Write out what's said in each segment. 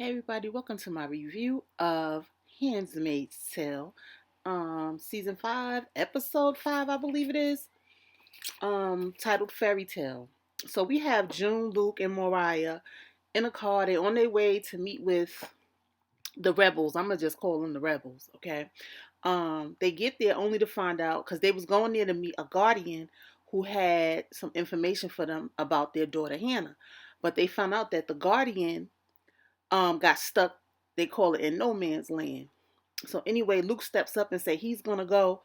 Hey everybody, welcome to my review of Handmaid's Tale, season 5, episode 5, I believe it is, titled Fairy Tale. So we have June, Luke, and Mariah in a car. They're on their way to meet with the rebels. I'm gonna just call them the rebels, okay? They get there only to find out because they was going there to meet a guardian who had some information for them about their daughter Hannah, but they found out that the guardian got stuck. They call it in no man's land. So anyway, Luke steps up and say he's gonna go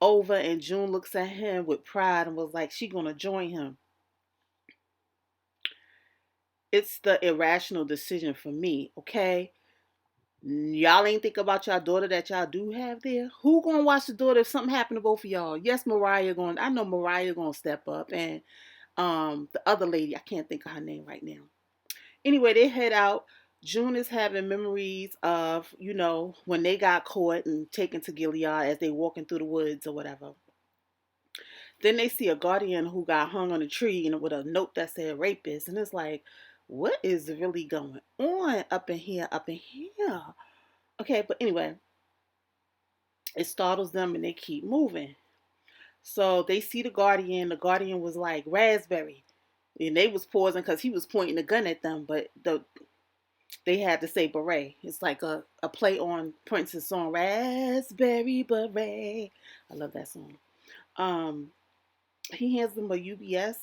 over, and June looks at him with pride and was like, she gonna join him. It's the irrational decision for me, okay? Y'all ain't think about y'all daughter that y'all do have there. Who gonna watch the daughter if something happened to both of y'all? Yes, Mariah going. I know Mariah gonna step up, and the other lady, I can't think of her name right now. Anyway, they head out. June is having memories of, when they got caught and taken to Gilead as they walking through the woods or whatever. Then they see a guardian who got hung on a tree and with a note that said rapist. And it's like, what is really going on up in here, up in here? Okay, but anyway, it startles them and they keep moving. So they see the guardian. The guardian was like, raspberry. And they was pausing because he was pointing a gun at them, but they had to say beret. It's like a play on Prince's song, Raspberry Beret. I love that song. Um, he hands them a UBS,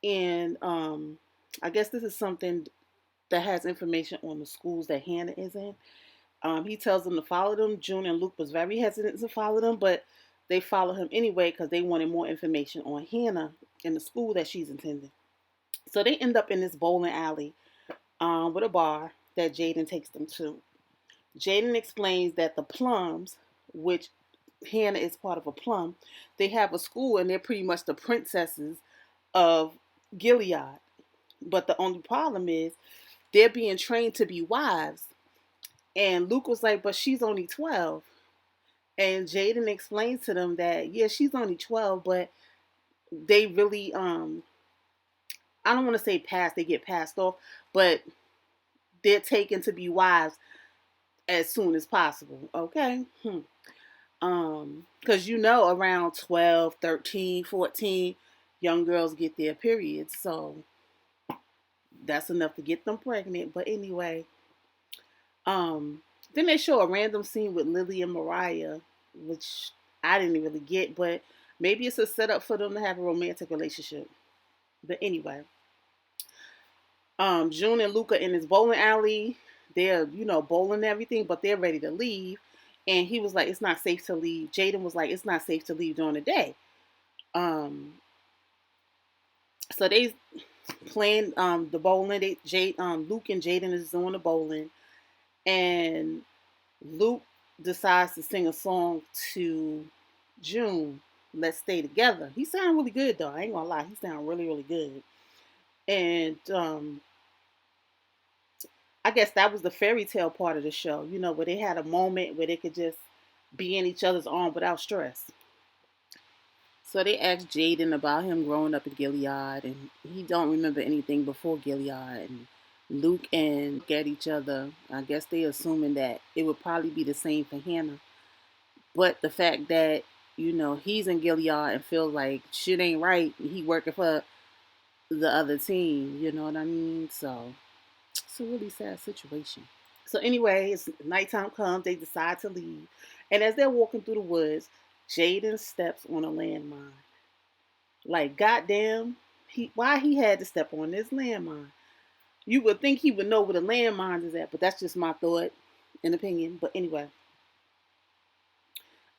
and I guess this is something that has information on the schools that Hannah is in. He tells them to follow them. June and Luke was very hesitant to follow them, but they follow him anyway because they wanted more information on Hannah in the school that she's attending. So they end up in this bowling alley with a bar that Jaden takes them to. Jaden explains that the Plums, which Hannah is part of a Plum, they have a school and they're pretty much the princesses of Gilead. But the only problem is they're being trained to be wives. And Luke was like, but she's only 12. And Jaden explains to them that, yeah, she's only 12, but they really, I don't want to say they get passed off, but they're taken to be wives as soon as possible. Okay. Because around 12, 13, 14, young girls get their periods. So that's enough to get them pregnant. But anyway, then they show a random scene with Lily and Mariah, which I didn't really get, but maybe it's a setup for them to have a romantic relationship. But anyway, June and Luca in this bowling alley. They're, bowling and everything, but they're ready to leave. And he was like, it's not safe to leave. Jaden was like, it's not safe to leave during the day. Um, so they playing the bowling. Luke and Jaden is doing the bowling, and Luke decides to sing a song to June. Let's stay together. He sounded really good though. I ain't gonna lie, he sounded really really good. And I guess that was the fairy tale part of the show. Where they had a moment where they could just be in each other's arms without stress. So they asked Jaden about him growing up in Gilead, and he don't remember anything before Gilead. And Luke at each other. I guess they assuming that it would probably be the same for Hannah. But the fact that he's in Gilead and feels like shit ain't right, he working for the other team. You know what I mean? So it's a really sad situation. So anyway, it's nighttime comes. They decide to leave, and as they're walking through the woods, Jaden steps on a landmine. Like, goddamn, why he had to step on this landmine? You would think he would know where the landmine is at, but that's just my thought and opinion. But anyway,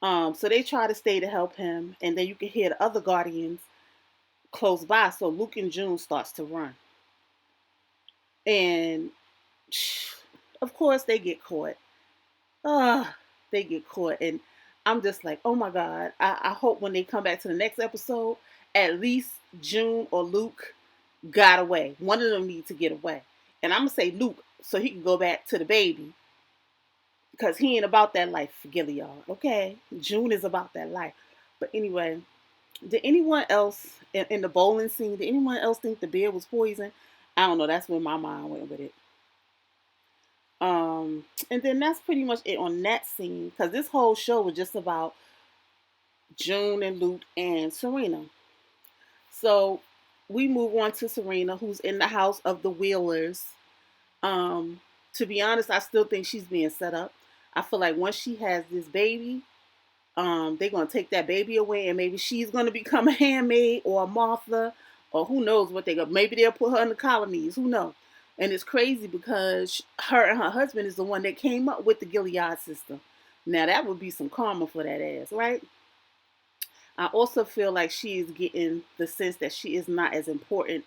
so they try to stay to help him, and then you can hear the other guardians close by. So Luke and June starts to run, and of course they get caught. They get caught, and I'm just like, oh my god. I hope when they come back to the next episode, at least June or Luke got away. One of them needs to get away. And I'm going to say Luke so he can go back to the baby. Because he ain't about that life for Gilead. Okay? June is about that life. But anyway, did anyone else in the bowling scene, did anyone else think the beer was poison? I don't know. That's where my mind went with it. And then that's pretty much it on that scene because this whole show was just about June and Luke and Serena. So we move on to Serena, who's in the house of the Wheelers. Um, to be honest, I still think she's being set up. I feel like once she has this baby, they're gonna take that baby away, and maybe she's gonna become a handmaid or a Martha, or who knows what they go. Maybe they'll put her in the colonies. Who knows? And it's crazy because her and her husband is the one that came up with the Gilead system. Now that would be some karma for that ass, right? I also feel like she is getting the sense that she is not as important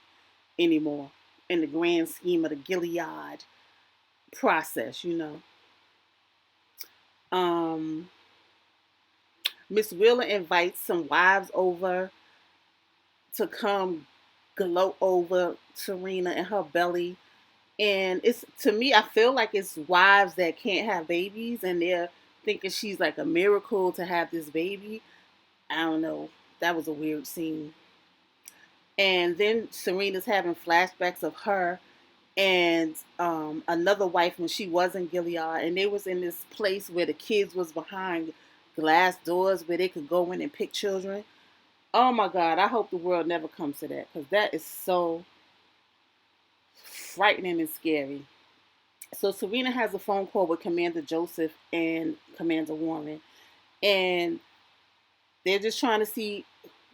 anymore in the grand scheme of the Gilead process, you know. Um, Miss Wheeler invites some wives over to come gloat over Serena and her belly. And it's to me, I feel like it's wives that can't have babies and they're thinking she's like a miracle to have this baby. I don't know. That was a weird scene. And then Serena's having flashbacks of her and another wife when she was in Gilead, and they was in this place where the kids was behind glass doors where they could go in and pick children. Oh my God, I hope the world never comes to that because that is so frightening and scary. So Serena has a phone call with Commander Joseph and Commander Warren, and they're just trying to see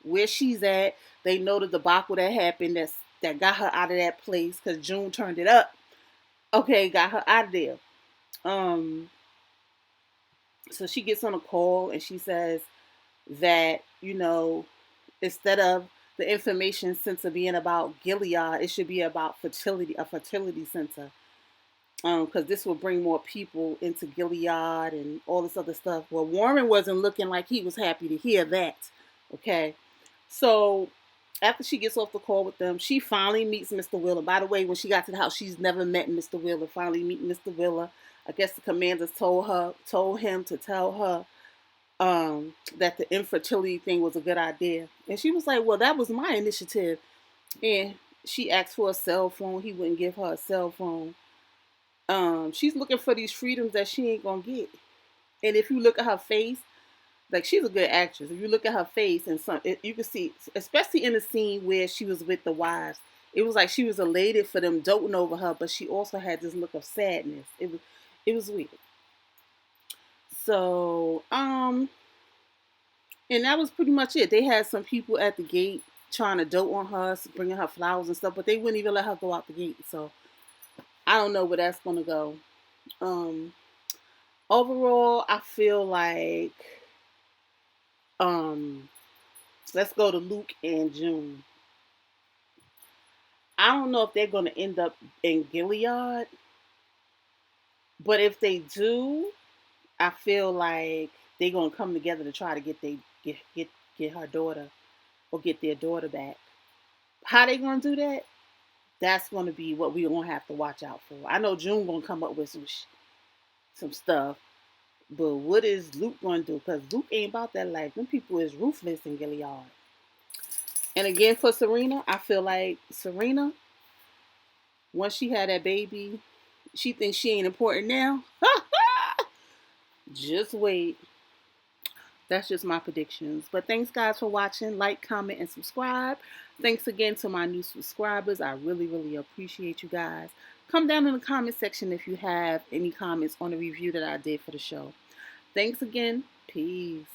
where she's at. They know the debacle that happened that got her out of that place because June turned it up. Okay, got her out of there. Um, so she gets on a call and she says that, instead of the information center being about Gilead, it should be about fertility, a fertility center. Because this will bring more people into Gilead and all this other stuff. Well, Warren wasn't looking like he was happy to hear that. Okay. So after she gets off the call with them, she finally meets Mr. Wheeler. By the way, when she got to the house, she's never met Mr. Wheeler. Finally meet Mr. Wheeler. I guess the commanders told him to tell her that the infertility thing was a good idea. And she was like, well, that was my initiative. And she asked for a cell phone. He wouldn't give her a cell phone. She's looking for these freedoms that she ain't gonna get. And if you look at her face, like she's a good actress. If you look at her face and you can see, especially in the scene where she was with the wives, it was like she was elated for them doting over her, but she also had this look of sadness. It was weird. So, and that was pretty much it. They had some people at the gate trying to dote on her, bringing her flowers and stuff, but they wouldn't even let her go out the gate. So I don't know where that's gonna go. Um, Overall, I feel like um, let's go to Luke and June. I don't know if they're gonna end up in Gilead, but if they do, I feel like they're gonna come together to try to get her daughter or get their daughter back. How they gonna do that? That's gonna be what we're gonna have to watch out for. I know June gonna come up with some stuff, but what is Luke gonna do? Because Luke ain't about that life. Them people is ruthless in Gilead. And again for Serena, I feel like Serena, once she had that baby, she thinks she ain't important now. Just wait. That's just my predictions. But thanks, guys, for watching. Like, comment, and subscribe. Thanks again to my new subscribers. I really, really appreciate you guys. Come down in the comment section if you have any comments on the review that I did for the show. Thanks again. Peace.